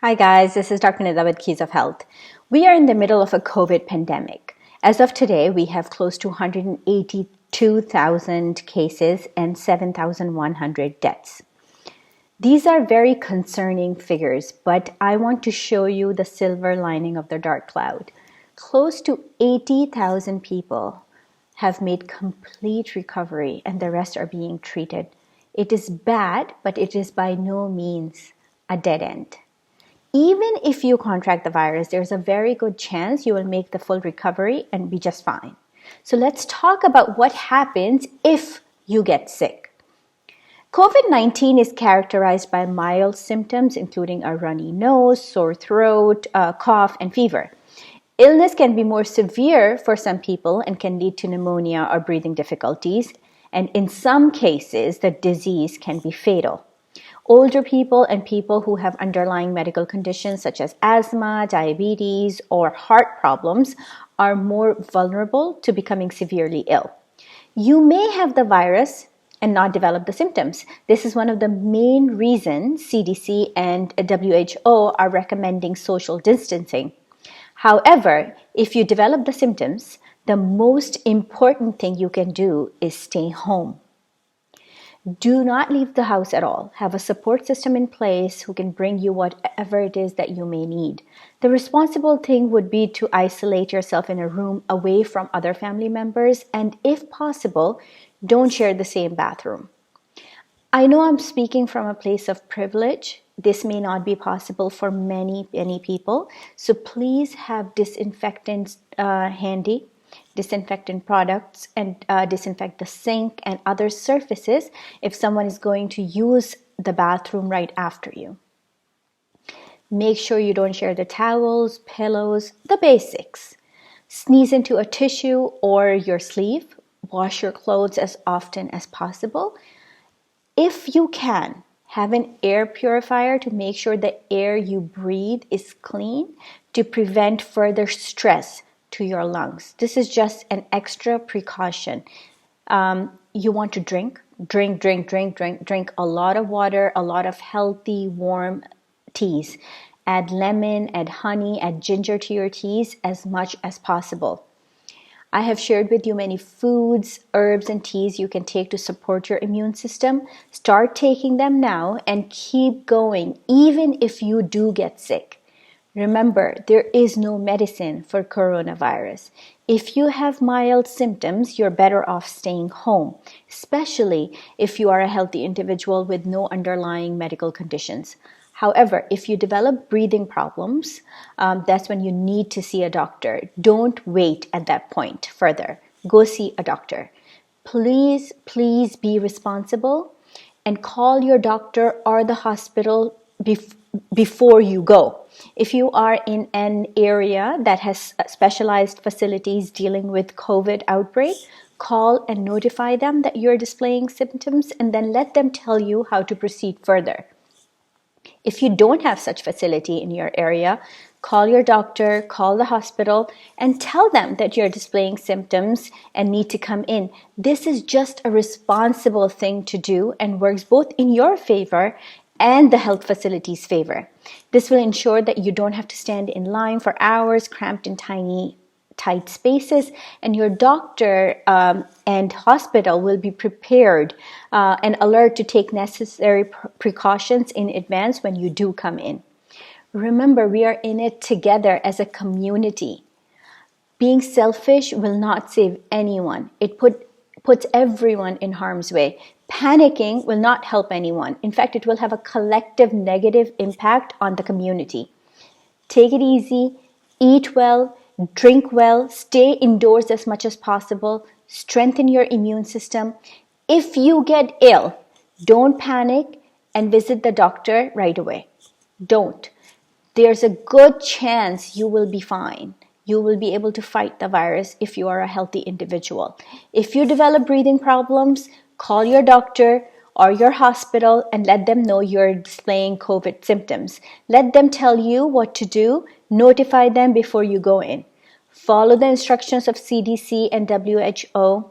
Hi guys, this is Dr. Nida with Keys of Health. We are in the middle of a COVID pandemic. As of today, we have close to 182,000 cases and 7,100 deaths. These are very concerning figures, but I want to show you the silver lining of the dark cloud. Close to 80,000 people have made complete recovery and the rest are being treated. It is bad, but it is by no means a dead end. Even if you contract the virus, there's a very good chance you will make the full recovery and be just fine. So let's talk about what happens if you get sick. COVID-19 is characterized by mild symptoms, including a runny nose, sore throat, cough, and fever. Illness can be more severe for some people and can lead to pneumonia or breathing difficulties. And in some cases, the disease can be fatal. Older people and people who have underlying medical conditions such as asthma, diabetes, or heart problems are more vulnerable to becoming severely ill. You may have the virus and not develop the symptoms. This is one of the main reasons CDC and WHO are recommending social distancing. However, if you develop the symptoms, the most important thing you can do is stay home. Do not leave the house at all. Have a support system in place who can bring you whatever it is that you may need. The responsible thing would be to isolate yourself in a room away from other family members, and if possible, don't share the same bathroom. I know I'm speaking from a place of privilege. This may not be possible for many people, so please have disinfectants handy. Disinfectant products and disinfect the sink and other surfaces if someone is going to use the bathroom right after you. Make sure you don't share the towels, pillows, the basics. Sneeze into a tissue or your sleeve. Wash your clothes as often as possible. If you can, have an air purifier to make sure the air you breathe is clean to prevent further stress to your lungs. This is just an extra precaution. You want to drink a lot of water, a lot of healthy, warm teas. Add lemon, add honey, add ginger to your teas as much as possible. I have shared with you many foods, herbs, and teas you can take to support your immune system. Start taking them now and keep going, even if you do get sick. Remember, there is no medicine for coronavirus. If you have mild symptoms, you're better off staying home, especially if you are a healthy individual with no underlying medical conditions. However, if you develop breathing problems, that's when you need to see a doctor. Don't wait at that point further. Go see a doctor. Please be responsible and call your doctor or the hospital before you go. If you are in an area that has specialized facilities dealing with COVID outbreak, call and notify them that you're displaying symptoms and then let them tell you how to proceed further. If you don't have such facility in your area, call your doctor, call the hospital, and tell them that you're displaying symptoms and need to come in. This is just a responsible thing to do and works both in your favor and the health facility's favor. This will ensure that you don't have to stand in line for hours cramped in tight spaces, and your doctor and hospital will be prepared and alert to take necessary precautions in advance when you do come in. Remember, we are in it together as a community. Being selfish will not save anyone. It puts everyone in harm's way. Panicking will not help anyone. In fact, it will have a collective negative impact on the community. Take it easy, eat well, drink well, stay indoors as much as possible, strengthen your immune system. If you get ill, don't panic and visit the doctor right away. Don't. There's a good chance you will be fine. You will be able to fight the virus if you are a healthy individual. If you develop breathing problems, call your doctor or your hospital and let them know you're displaying COVID symptoms. Let them tell you what to do. Notify them before you go in. Follow the instructions of CDC and WHO.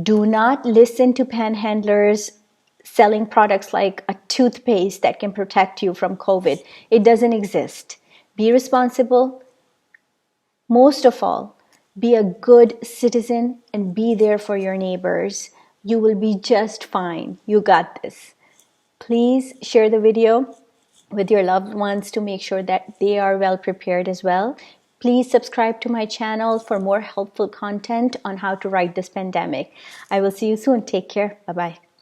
Do not listen to panhandlers selling products like a toothpaste that can protect you from COVID. It doesn't exist. Be responsible. Most of all, be a good citizen and be there for your neighbors. You will be just fine. You got this. Please share the video with your loved ones to make sure that they are well prepared as well. Please subscribe to my channel for more helpful content on how to ride this pandemic. I will see you soon. Take care. Bye-bye.